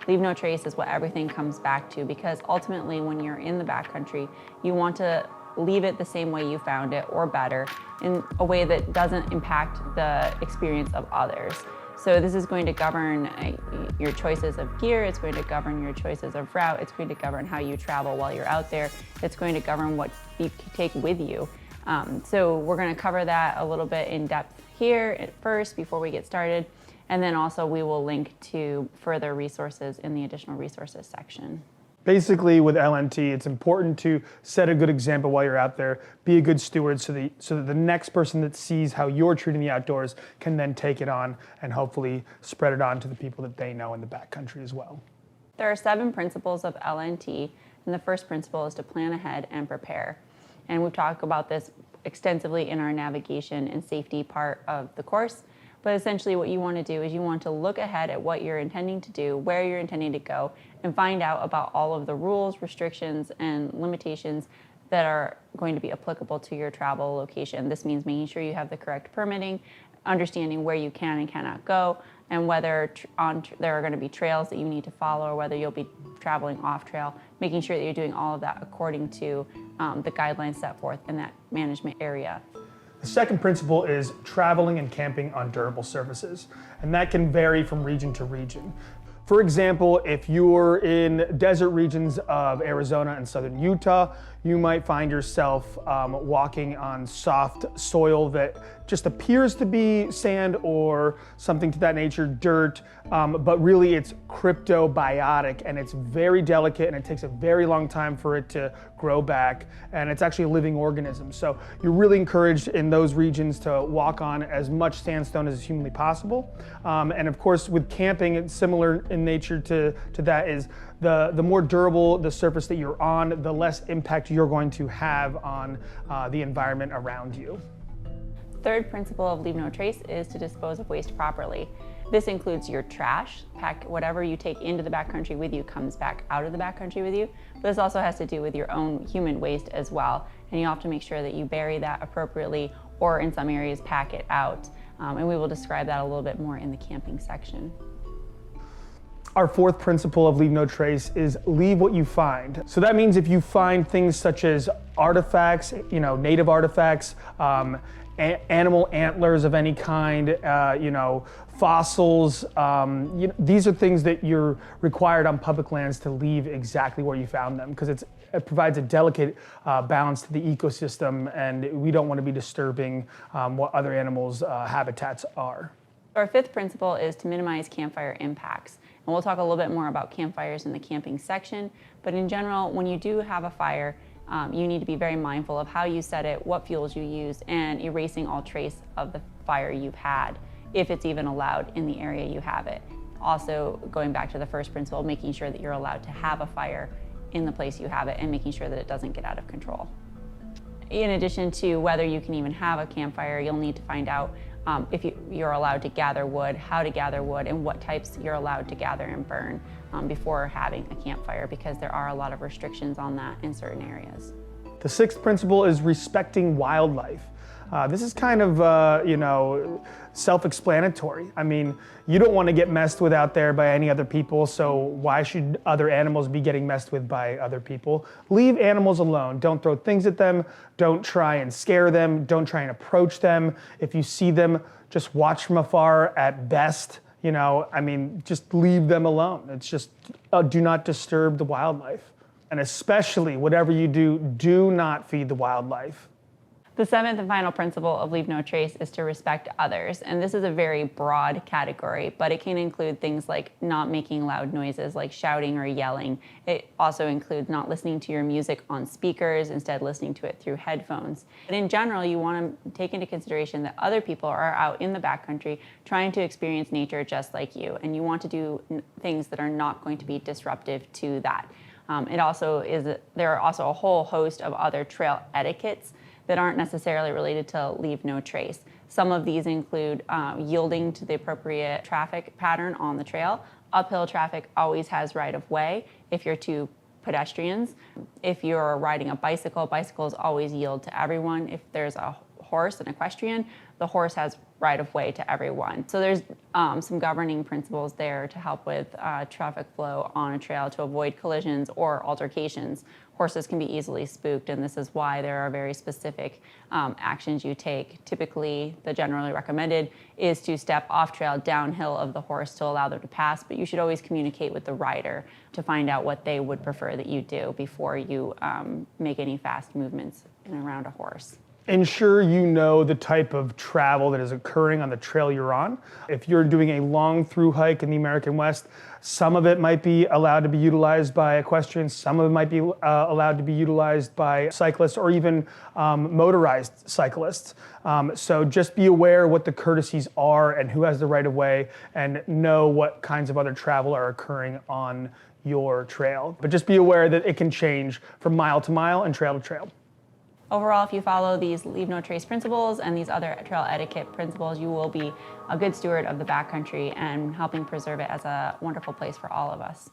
Leave no trace is what everything comes back to, because ultimately when you're in the backcountry, you want to leave it the same way you found it or better, in a way that doesn't impact the experience of others. So this is going to govern your choices of gear, it's going to govern your choices of route, it's going to govern how you travel while you're out there, it's going to govern what you take with you. So we're going to cover that a little bit in depth here at first before we get started, and then also we will link to further resources in the additional resources section. Basically, with LNT, it's important to set a good example while you're out there, be a good steward so that the next person that sees how you're treating the outdoors can then take it on and hopefully spread it on to the people that they know in the backcountry as well. There are 7 principles of LNT, and the first principle is to plan ahead and prepare. And we've talked about this extensively in our navigation and safety part of the course. But essentially what you want to do is you want to look ahead at what you're intending to do, where you're intending to go, and find out about all of the rules, restrictions, and limitations that are going to be applicable to your travel location. This means making sure you have the correct permitting, understanding where you can and cannot go, and whether there are going to be trails that you need to follow or whether you'll be traveling off trail, making sure that you're doing all of that according to the guidelines set forth in that management area. The second principle is traveling and camping on durable surfaces, and that can vary from region to region. For example, if you're in desert regions of Arizona and southern Utah, you might find yourself walking on soft soil that just appears to be sand or something to that nature, dirt, but really it's cryptobiotic and it's very delicate and it takes a very long time for it to grow back, and it's actually a living organism. So you're really encouraged in those regions to walk on as much sandstone as humanly possible. And of course with camping, it's similar in nature to that, is the more durable the surface that you're on, the less impact you're going to have on the environment around you. Third principle of leave no trace is to dispose of waste properly. This includes your trash. Whatever you take into the backcountry with you comes back out of the backcountry with you. But this also has to do with your own human waste as well. And you have to make sure that you bury that appropriately, or in some areas pack it out. And we will describe that a little bit more in the camping section. Our fourth principle of leave no trace is leave what you find. So that means if you find things such as artifacts, native artifacts, animal antlers of any kind, fossils, these are things that you're required on public lands to leave exactly where you found them, because it provides a delicate balance to the ecosystem, and we don't want to be disturbing what other animals' habitats are. Our fifth principle is to minimize campfire impacts. And we'll talk a little bit more about campfires in the camping section, but in general, when you do have a fire, you need to be very mindful of how you set it, what fuels you use, and erasing all trace of the fire you've had, if it's even allowed in the area you have it. Also, going back to the first principle, making sure that you're allowed to have a fire in the place you have it and making sure that it doesn't get out of control. In addition to whether you can even have a campfire, you'll need to find out if you're allowed to gather wood, how to gather wood, and what types you're allowed to gather and burn before having a campfire, because there are a lot of restrictions on that in certain areas. The sixth principle is respecting wildlife. This is kind of, self-explanatory. I mean, you don't want to get messed with out there by any other people, so why should other animals be getting messed with by other people? Leave animals alone. Don't throw things at them. Don't try and scare them. Don't try and approach them. If you see them, just watch from afar at best. Just leave them alone. It's just, do not disturb the wildlife. And especially, whatever you do, do not feed the wildlife. The seventh and final principle of leave no trace is to respect others. And this is a very broad category, but it can include things like not making loud noises like shouting or yelling. It also includes not listening to your music on speakers, instead listening to it through headphones. But in general, you want to take into consideration that other people are out in the backcountry trying to experience nature just like you, and you want to do things that are not going to be disruptive to that. There are also a whole host of other trail etiquettes that aren't necessarily related to leave no trace. Some of these include yielding to the appropriate traffic pattern on the trail. Uphill traffic always has right of way if you're two pedestrians. If you're riding a bicycle, bicycles always yield to everyone. If there's a horse, an equestrian, the horse has right-of-way to everyone. So there's some governing principles there to help with traffic flow on a trail to avoid collisions or altercations. Horses can be easily spooked, and this is why there are very specific actions you take. Typically, the generally recommended is to step off trail downhill of the horse to allow them to pass, but you should always communicate with the rider to find out what they would prefer that you do before you make any fast movements in and around a horse. Ensure you know the type of travel that is occurring on the trail you're on. If you're doing a long through hike in the American West, some of it might be allowed to be utilized by equestrians, some of it might be allowed to be utilized by cyclists or even motorized cyclists. So just be aware what the courtesies are and who has the right of way, and know what kinds of other travel are occurring on your trail. But just be aware that it can change from mile to mile and trail to trail. Overall, if you follow these leave no trace principles and these other trail etiquette principles, you will be a good steward of the backcountry and helping preserve it as a wonderful place for all of us.